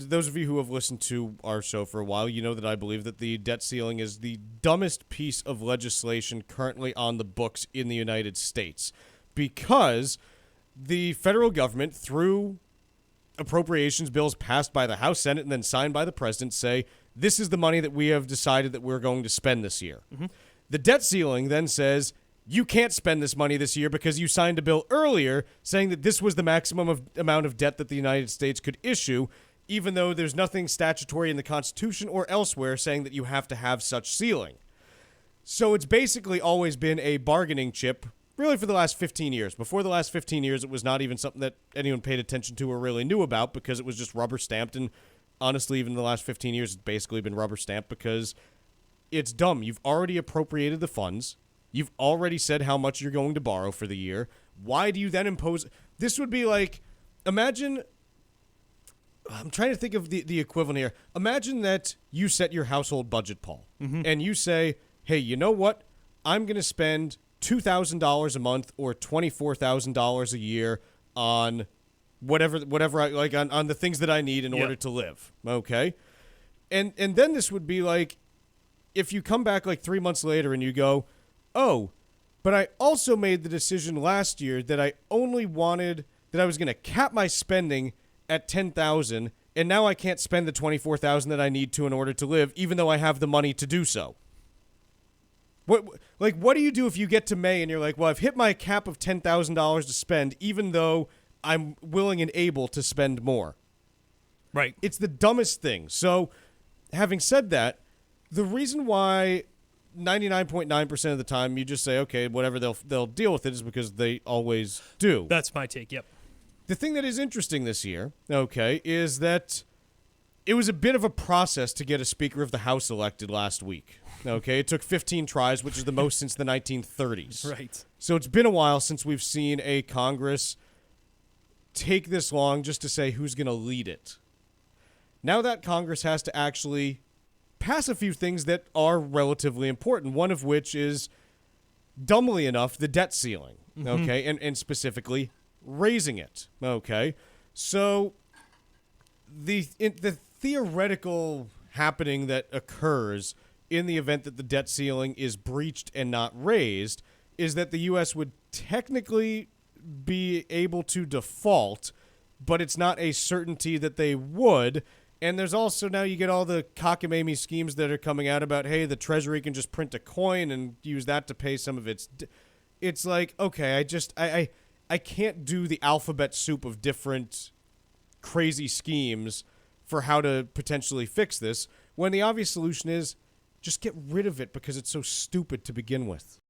those of you who have listened to our show for a while, you know that I believe that the debt ceiling is the dumbest piece of legislation currently on the books in the United States, because the federal government, through appropriations bills passed by the House, Senate, and then signed by the president, say, this is the money that we have decided that we're going to spend this year. Mm-hmm. The debt ceiling then says, you can't spend this money this year because you signed a bill earlier saying that this was the maximum amount of debt that the United States could issue, even though there's nothing statutory in the Constitution or elsewhere saying that you have to have such ceiling. So it's basically always been a bargaining chip, really, for the last 15 years. Before the last 15 years, it was not even something that anyone paid attention to or really knew about, because it was just rubber stamped. And honestly, even in the last 15 years, it's basically been rubber stamped because it's dumb. You've already appropriated the funds. You've already said how much you're going to borrow for the year. Why do you then impose? This would be like, imagine, I'm trying to think of the equivalent here. Imagine that you set your household budget, Paul, and you say, hey, you know what? I'm going to spend $2,000 a month or $24,000 a year on whatever I like, on the things that I need in order to live. Okay. And then this would be like, if you come back like 3 months later and you go, oh, but I also made the decision last year that I only wanted, that I was going to cap my spending at $10,000, and now I can't spend the $24,000 that I need to in order to live, even though I have the money to do so. What do you do if you get to May and you're like, well, I've hit my cap of $10,000 to spend, even though I'm willing and able to spend more? Right. It's the dumbest thing. So, having said that, the reason why 99.9% of the time you just say, okay, whatever, they'll deal with it, is because they always do. That's my take, yep. The thing that is interesting this year, okay, is that it was a bit of a process to get a Speaker of the House elected last week. Okay, it took 15 tries, which is the most since the 1930s. Right. So it's been a while since we've seen a Congress take this long just to say who's going to lead it. Now that Congress has to actually pass a few things that are relatively important, one of which is, dumbly enough, the debt ceiling, okay, and specifically raising it, okay? So the theoretical happening that occurs in the event that the debt ceiling is breached and not raised is that the U.S. would technically be able to default, but it's not a certainty that they would. And there's also, now you get all the cockamamie schemes that are coming out about, hey, the Treasury can just print a coin and use that to pay some of its... It's like, okay, I can't do the alphabet soup of different crazy schemes for how to potentially fix this, when the obvious solution is just get rid of it because it's so stupid to begin with.